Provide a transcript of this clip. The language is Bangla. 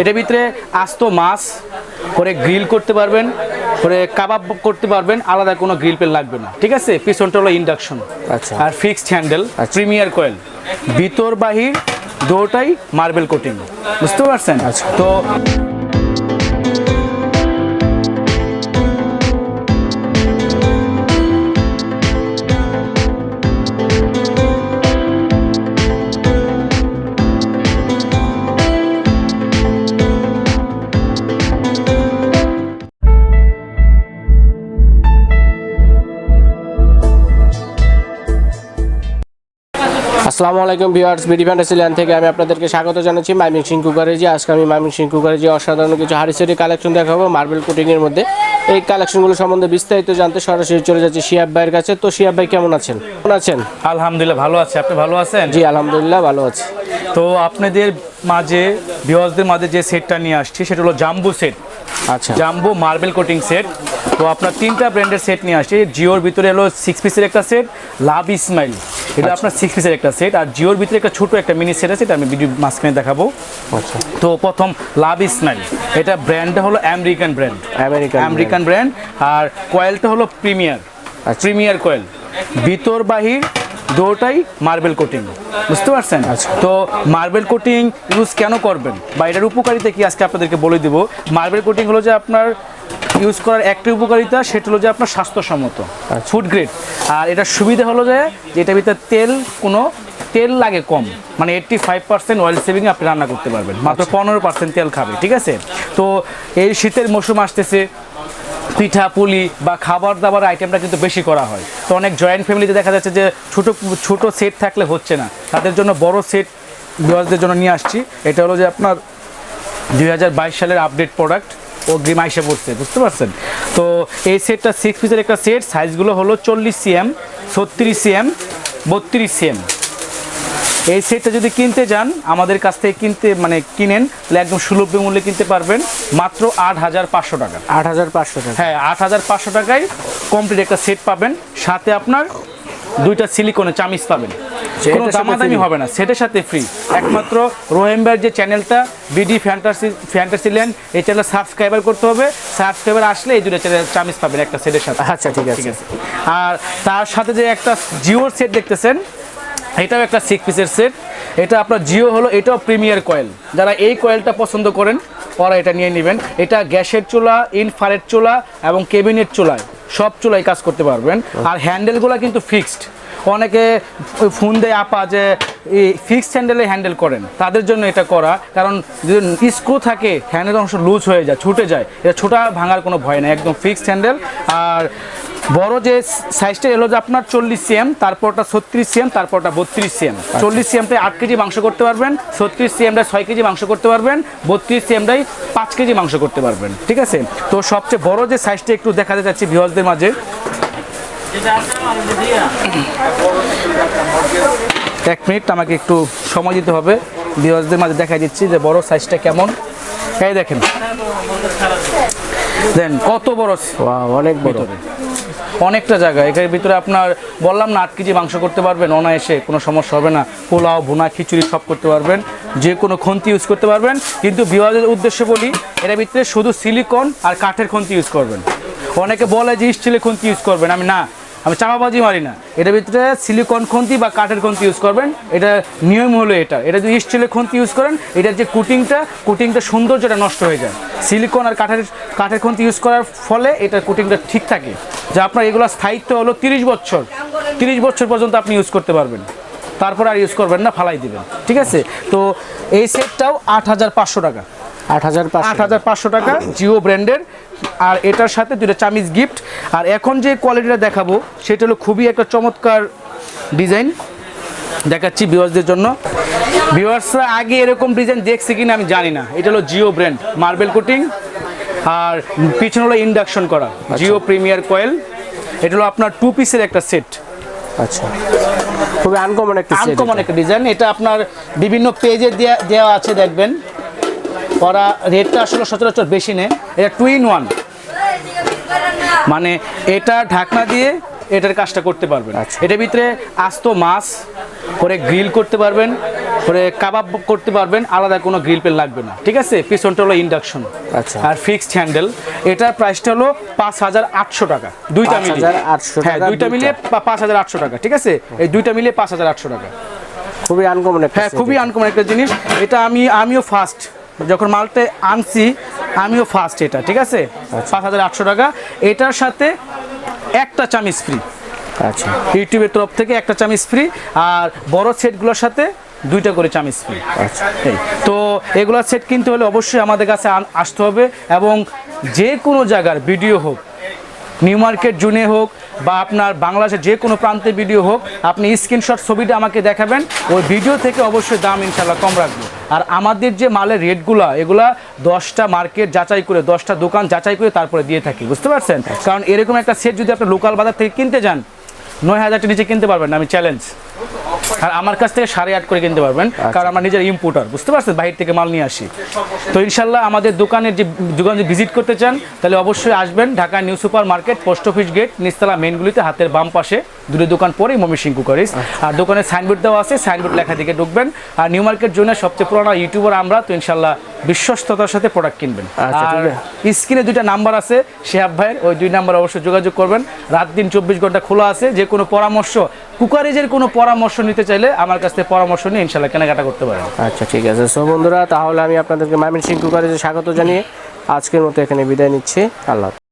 এটার ভিতরে আস্ত মাছ করে গ্রিল করতে পারবেন, করে কাবাব করতে পারবেন, আলাদা কোনো গ্রিল পেন লাগবে না। ঠিক আছে, পিছনটা হলো ইন্ডাকশন। আচ্ছা। আর ফিক্সড হ্যান্ডেল, প্রিমিয়ার কয়েল, ভিতর বাহির দুটোই মার্বেল কোটিং, বুঝতে পারছেন? আচ্ছা। তো আসসালামু আলাইকুম ভিউয়ার্স, বিডি ফ্যান্টাসিল্যান্ড থেকে আমি আপনাদেরকে স্বাগত জানাচ্ছি ময়মনসিংহ কুকারেজি। আজকে আমি ময়মনসিংহ কুকারেজি অসাধারণ কিছু হাড়ি-সেটি কালেকশন দেখাবো মার্বেল কোটিংয়ের মধ্যে। এই কালেকশনগুলো সম্বন্ধে বিস্তারিত জানতে সরাসরি চলে যাচ্ছি শিহাব ভাইয়ের কাছে। তো শিহাব ভাই কেমন আছেন? কেমন আছেন? আলহামদুলিল্লাহ ভালো আছি, আপনি ভালো আছেন? জি আলহামদুলিল্লাহ ভালো আছি। তো আপনাদের মাঝে ভিউয়ার্সদের মাঝে যে সেটটা নিয়ে আসছি সেটা হলো জাম্বো সেট। আচ্ছা, জাম্বো মার্বেল কোটিং সেট। তো আপনার তিনটা ব্র্যান্ডের সেট নিয়ে আসছি। জিওর ভিতরে হলো 6 পিসের একটা সেট, লাভ ইসমাইল, এটা আপনার 6 পিসের একটা সেট। আর জিওর ভিতরে একটা ছোট একটা মিনি সেট আছে, এটা আমি ভিডিও মাঝখানে দেখাবো। আচ্ছা। তো প্রথম লাভ ইসমাইল, এটা ব্র্যান্ডটা হলো আমেরিকান ব্র্যান্ড, আমেরিকান ব্র্যান্ড। আর কয়েলটা হলো প্রিমিয়ার কয়েল, ভিতর বাহির দুটোই মার্বেল কোটিং, বুঝতে পারছেন? তো মার্বেল কোটিং ইউজ কেন করবেন বা এটার উপকারিতা কি আজকে আপনাদেরকে বলে দিব। মার্বেল কোটিং হলো যে আপনার ইউজ করার একটা উপকারিতা, সেটা হলো যে আপনার স্বাস্থ্যসম্মত, ফুড গ্রেড। আর এটার সুবিধা হলো যে এটার ভিতরে তেল লাগে কম, মানে 85% অয়েল সেভিং আপনি রান্না করতে পারবেন, মাত্র 15% তেল খাবে। ঠিক আছে, তো এই শীতের মৌসুম আসতেছে, পিঠা পুলি বা খাবার দাবার আইটেমটা কিন্তু বেশি করা হয়। তো অনেক জয়েন্ট ফ্যামিলিতে দেখা যাচ্ছে যে ছোট সেট থাকলে হচ্ছে না, তাদের জন্য বড় সেট ভিউয়ার্সদের জন্য নিয়ে আসছি। এটা হলো যে আপনার 2022 সালের আপডেট প্রোডাক্ট, অগ্রিম আইসা পড়ছে, বুঝতে পারছেন? তো এই সেটটা 6 পিসের একটা সেট, সাইজগুলো হলো 40 সিএম, 36 সিএম, 32 সিএম। এই সেটটা যদি কিনতে যান আমাদের কাছ থেকে কিনেন তাহলে একদম সুলভ মূল্যে কিনতে পারবেন, মাত্র 8,500 টাকা। 8,500 টাকা? হ্যাঁ, 8,500 টাকায় কমপ্লিট একটা সেট পাবেন, সাথে আপনার দুইটা সিলিকনের চামিচ পাবেন। কোনো দামাদামি হবে না, সেটের সাথে ফ্রি। একমাত্র রোহেমবার যে চ্যানেলটা বিডি ফ্যান্টাসিল্যান্ড, এই চ্যানেল সাবস্ক্রাইবার করতে হবে। সাবস্ক্রাইবার আসলে এই দুটো চ্যানেল চামিচ পাবেন একটা সেটের সাথে। আচ্ছা, ঠিক আছে। আর তার সাথে যে একটা জিওর সেট দেখতেছেন, এটাও একটা 6 পিসের সেট। এটা আপনার জিও হলো, এটাও প্রিমিয়ার কয়েল। যারা এই কয়েলটা পছন্দ করেন ওরা এটা নিয়ে নেবেন। এটা গ্যাসের চুলা, ইনফ্রারেড চুলা এবং কেবিনেট চুলায়, সব চুলায় কাজ করতে পারবেন। আর হ্যান্ডেলগুলো কিন্তু ফিক্সড। অনেকে ফোন দেয় আপা যে এই ফিক্সড হ্যান্ডেলে হ্যান্ডেল করেন, তাদের জন্য এটা করা। কারণ যদি স্ক্রু থাকে হ্যান্ডেল অংশ লুজ হয়ে যায়, ছুটে যায়, এটা ছোটা ভাঙার কোনো ভয় নেই, একদম ফিক্সড হ্যান্ডেল। আর বড় যে সাইজটা এলো যে আপনার 40 সিএম, তারপরটা 36 সিএম, তারপরটা 32 সিএম। 40 সিএমটাই 8 কেজি মাংস করতে পারবেন, 36 সিএমটাই 6 কেজি মাংস করতে পারবেন, 32 সিএমটাই 5 কেজি মাংস করতে পারবেন। ঠিক আছে, তো সবচেয়ে বড় যে সাইজটা একটু দেখাতে চাচ্ছি ভিউয়ার্সদের মাঝে। এক মিনিট আমাকে একটু সময় দিতে হবে, ভিউয়ার্সদের মাঝে দেখা দিচ্ছি যে বড় সাইজটা কেমন। এই দেখেন কত বড়, অনেক বড়, অনেকটা জায়গা। এর ভিতরে আপনার বললাম না 8 কেজি মাংস করতে পারবেন অনায়াসে, কোনো সমস্যা হবে না। পোলাও, ভুনা, খিচুড়ি সব করতে পারবেন, যে কোনো খুন্তি ইউজ করতে পারবেন। কিন্তু ভিউয়ারদের উদ্দেশ্যে বলি, এর ভিতরে শুধু সিলিকন আর কাঠের খুন্তি ইউজ করবেন। অনেকে বলে যে স্টিলের খুন্তি ইউজ করবেন, আমি চাপাবাজি মারি না। এটার ভিতরে সিলিকন খুন্তি বা কাঠের খুন্তি ইউজ করবেন, এটা নিয়ম হলো এটা যদি স্টিলের খুন্তি ইউজ করেন, এটার যে কুটিংটা সৌন্দর্যটা নষ্ট হয়ে যায়। সিলিকন আর কাঠের খুন্তি ইউজ করার ফলে এটার কুটিংটা ঠিক থাকে, যা আপনার এগুলো স্থায়িত্ব হলো 30 বছর পর্যন্ত আপনি ইউজ করতে পারবেন, তারপর আর ইউজ করবেন না, ফালাই দিবেন। ঠিক আছে, তো এই সেটটাও 8,500 টাকা। 8,500 টাকা জিও ব্র্যান্ডের। আর এটার সাথে দুটো চামিচ গিফট। আর এখন যে কোয়ালিটিটা দেখাবো সেটা হলো খুবই একটা চমৎকার ডিজাইন, দেখাচ্ছি ভিউয়ার্সদের জন্য। ভিউয়ার্সরা আগে এরকম ডিজাইন দেখছে কিনা আমি জানি না। এটা হলো জিও ব্র্যান্ড মার্বেল কোটিং, আর পিছনে হলো ইন্ডাকশন করা জিও প্রিমিয়ার কয়েল। এটা হলো আপনার 2 পিসের একটা সেট। আচ্ছা, খুবই আনকমন একটা ডিজাইন। এটা আপনার বিভিন্ন পেজে দেওয়া আছে, দেখবেন ওরা রেটটা আসলে সচরাচর বেশি নেই। এটা 2 in 1, মানে এটা ঢাকনা দিয়ে এটার কাজটা করতে পারবেন। এটার ভিতরে আস্ত মাছ করে গ্রিল করতে পারবেন, পরে কাবাব করতে পারবেন, আলাদা কোনো গ্রিল পেন লাগবে না, ঠিক আছে। পিছনটা হলো ইন্ডাকশন, আচ্ছা। আর ফিক্সড হ্যান্ডেল। এটার প্রাইসটা হলো 5,800 টাকা, দুইটা মিলিয়ে। 5,800 হ্যাঁ, টাকা, দুইটা মিলিয়ে 5,800 টাকা, ঠিক আছে। এই দুইটা মিলিয়ে 5,800 টাকা। খুবই আনকমন একটা হ্যাঁ, খুবই আনকমন একটা জিনিস এটা। আমিও ফার্স্ট যখন মালটা আনছি, আমিও ফার্স্ট এটা, ঠিক আছে। 5,800 টাকা। এটার সাথে একটা চামিচ ফ্রি, আচ্ছা, ইউটিউবের তরফ থেকে একটা চামিচ ফ্রি, আর বড় সেটগুলোর সাথে দুইটা করে চামিচ ফ্রি। আচ্ছা। তো এগুলোর সেট কিনতে হলে অবশ্যই আমাদের কাছে আসতে হবে, এবং যে কোনো জায়গার ভিডিও হোক, নিউ মার্কেট জুনে হোক বা আপনার বাংলাদেশের যে কোনো প্রান্তে ভিডিও হোক, আপনি স্ক্রিনশট ছবিটা আমাকে দেখাবেন, ওই ভিডিও থেকে অবশ্যই দাম ইনশাল্লাহ কম রাখবো। আর আমাদের যে মালের রেটগুলো, এগুলা 10টা মার্কেট যাচাই করে, 10টা দোকান যাচাই করে তারপরে দিয়ে থাকি, বুঝতে পারছেন। কারণ এরকম একটা সেট যদি আপনি লোকাল বাজার থেকে কিনতে যান, 9,000 নিচে কিনতে পারবেন না, আমি চ্যালেঞ্জ। আর আমার কাছ থেকে 8.5 করে কিনতে পারবেন, কারণ আমরা নিজের ইম্পোর্টার, বুঝতে পারছেন, বাইরে থেকে মাল নিয়ে আসি। তো ইনশাল্লাহ আমাদের দোকানের যে দোকানে ভিজিট করতে চান, তাহলে অবশ্যই আসবেন। Dhaka new super market, post office gate, নিচতলা মেনগুলিতে, হাতের বাম পাশে দুটো দোকান পরেই ময়মনসিংহ কুকারিজ। আর দোকানের সাইনবোর্ড দেওয়া আছে, সাইনবোর্ড লেখা দিকে ঢুকবেন। আর নিউ মার্কেট জোনের সবচেয়ে পুরোনো ইউটিউবার আমরা, তো ইনশাল্লাহ বিশ্বস্ততার সাথে প্রোডাক্ট কিনবেন। আর স্ক্রিনে 2টা নাম্বার আছে শেহাব ভাইয়ের, ওই 2 নাম্বার অবশ্যই যোগাযোগ করবেন। রাত দিন 24 ঘন্টা খোলা আছে। যে কোনো পরামর্শ, কুকারিজের কোনো পরামর্শ নিতে চাইলে আমার কাছ থেকে পরামর্শ নিয়ে ইনশাল্লাহ কেনাকাটা করতে পারেন। আচ্ছা, ঠিক আছে। সো বন্ধুরা, তাহলে আমি আপনাদেরকে ময়মনসিংহ কুকারিজে স্বাগত জানিয়ে আজকের মতো এখানে বিদায় নিচ্ছি। আল্লাহ।